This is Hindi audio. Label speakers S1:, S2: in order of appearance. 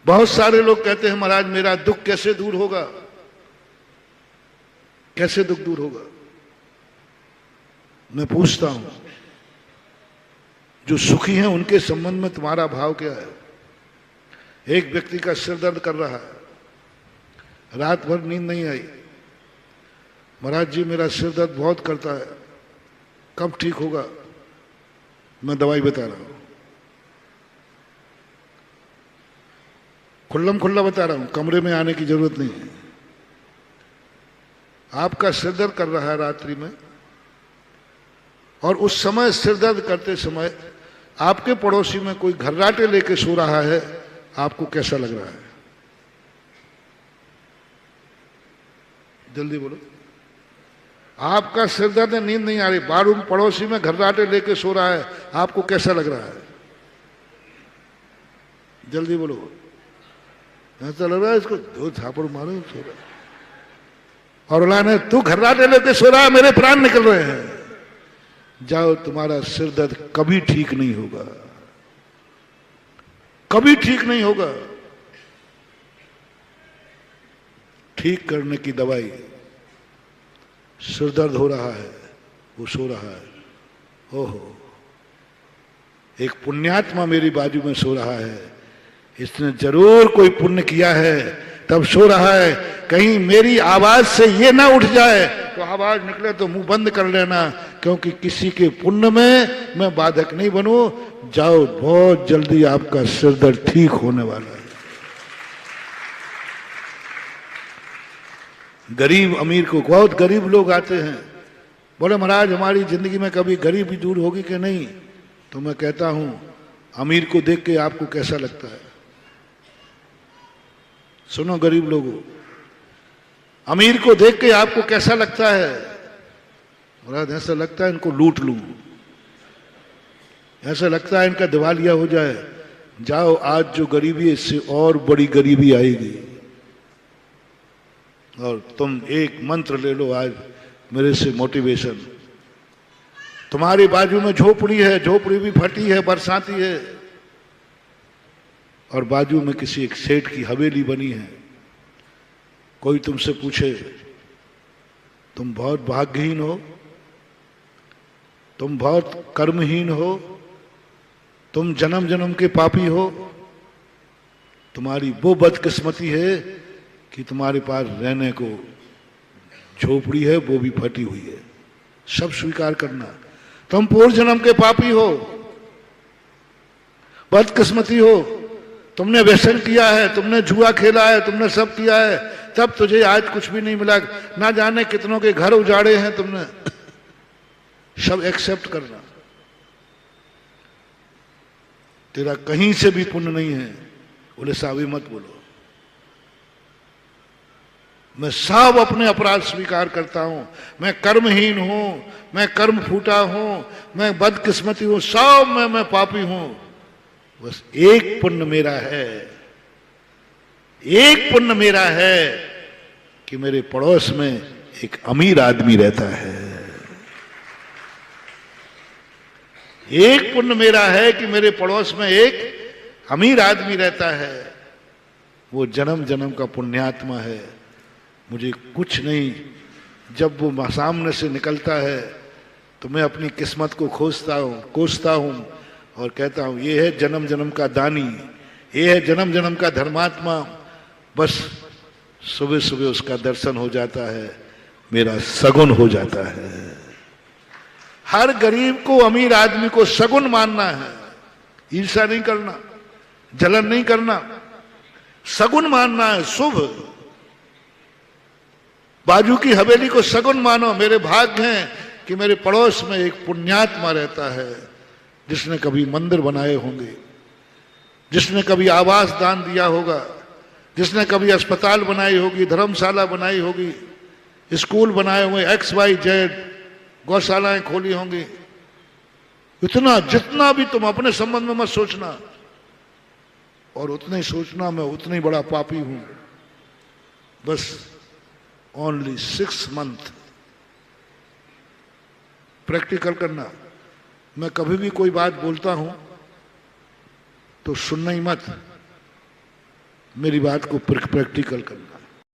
S1: बहुत सारे लोग कहते हैं महाराज मेरा दुख कैसे दूर होगा, कैसे दुख दूर होगा। मैं पूछता हूं जो सुखी हैं उनके संबंध में तुम्हारा भाव क्या है? एक व्यक्ति का सिर दर्द कर रहा है, रात भर नींद नहीं आई, महाराज जी मेरा सिर दर्द बहुत करता है, कब ठीक होगा? मैं दवाई बता रहा हूं, खुल्लम खुल्ला बता रहा हूं, कमरे में आने की जरूरत नहीं है। आपका सिर दर्द कर रहा है रात्रि में, और उस समय सिर दर्द करते समय आपके पड़ोसी में कोई घर्राटे लेके सो रहा है, आपको कैसा लग रहा है? जल्दी बोलो। आपका सिर दर्द है, नींद नहीं आ रही, बारूम पड़ोसी में घर्राटे लेके सो रहा है, आपको कैसा लग रहा है? जल्दी बोलो। ऐसा लग रहा है इसको दो झापड़ मारो सो रहा है, और उन्होंने तू घर्राटे लेके सो रहा है, मेरे प्राण निकल रहे हैं। जाओ, तुम्हारा सिर दर्द कभी ठीक नहीं होगा, कभी ठीक नहीं होगा। ठीक करने की दवाई, सिर दर्द हो रहा है, वो सो रहा है। ओहो, एक पुण्यात्मा मेरी बाजू में सो रहा है, इसने जरूर कोई पुण्य किया है तब सो रहा है। कहीं मेरी आवाज से ये ना उठ जाए तो आवाज निकले तो मुंह बंद कर लेना, क्योंकि किसी के पुण्य में मैं बाधक नहीं बनूं। जाओ, बहुत जल्दी आपका सिर दर्द ठीक होने वाला है। गरीब अमीर को, बहुत गरीब लोग आते हैं, बोले महाराज हमारी जिंदगी में कभी गरीबी दूर होगी कि नहीं? तो मैं कहता हूं अमीर को देख के आपको कैसा लगता है? सुनो गरीब लोगों, अमीर को देख के आपको कैसा लगता है? महाराज ऐसा लगता है इनको लूट लूं, ऐसा लगता है इनका दिवालिया हो जाए। जाओ, आज जो गरीबी है इससे और बड़ी गरीबी आएगी। और तुम एक मंत्र ले लो आज मेरे से मोटिवेशन। तुम्हारी बाजू में झोपड़ी है, झोपड़ी भी फटी है, बरसाती है, और बाजू में किसी एक सेठ की हवेली बनी है। कोई तुमसे पूछे तुम बहुत भाग्यहीन हो, तुम बहुत कर्महीन हो, तुम जन्म जन्म के पापी हो, तुम्हारी वो बदकिस्मती है कि तुम्हारे पास रहने को झोपड़ी है, वो भी फटी हुई है। सब स्वीकार करना, तुम पूर्व जन्म के पापी हो, बदकिस्मती हो, तुमने व्यसन किया है, तुमने जुआ खेला है, तुमने सब किया है, तब तुझे आज कुछ भी नहीं मिला। ना जाने कितनों के घर उजाड़े हैं तुमने। सब एक्सेप्ट करना। तेरा कहीं से भी पुण्य नहीं है, बोले सावी मत बोलो। मैं सब अपने अपराध स्वीकार करता हूं, मैं कर्महीन हूं, मैं कर्म फूटा हूं, मैं बदकिस्मती हूं, सब मैं पापी हूं। बस एक पुण्य मेरा है, एक पुण्य मेरा है कि मेरे पड़ोस में एक अमीर आदमी रहता है। एक पुण्य मेरा है कि मेरे पड़ोस में एक अमीर आदमी रहता है। वो जन्म जन्म का पुण्यात्मा है। मुझे कुछ नहीं, जब वो सामने से निकलता है तो मैं अपनी किस्मत को कोसता हूं और कहता हूं ये है जन्म जन्म का दानी, ये है जन्म जन्म का धर्मात्मा। बस सुबह सुबह उसका दर्शन हो जाता है, मेरा सगुन हो जाता है। हर गरीब को, अमीर आदमी को सगुन मानना है, ईर्ष्या नहीं करना, जलन नहीं करना, सगुन मानना है, शुभ। बाजू की हवेली को सगुन मानो। मेरे भाग्य हैं कि मेरे पड़ोस में एक पुण्यात्मा रहता है, जिसने कभी मंदिर बनाए होंगे, जिसने कभी आवास दान दिया होगा, जिसने कभी अस्पताल बनाई होगी, धर्मशाला बनाई होगी, स्कूल बनाए हुए, XYZ गौशालाएं खोली होंगी। इतना जितना भी तुम अपने संबंध में मत सोचना, और उतना ही सोचना मैं उतना ही बड़ा पापी हूं। बस ओनली 6 मंथ प्रैक्टिकल करना। मैं कभी भी कोई बात बोलता हूं तो सुनना ही मत, मेरी बात को प्रैक्टिकल करना।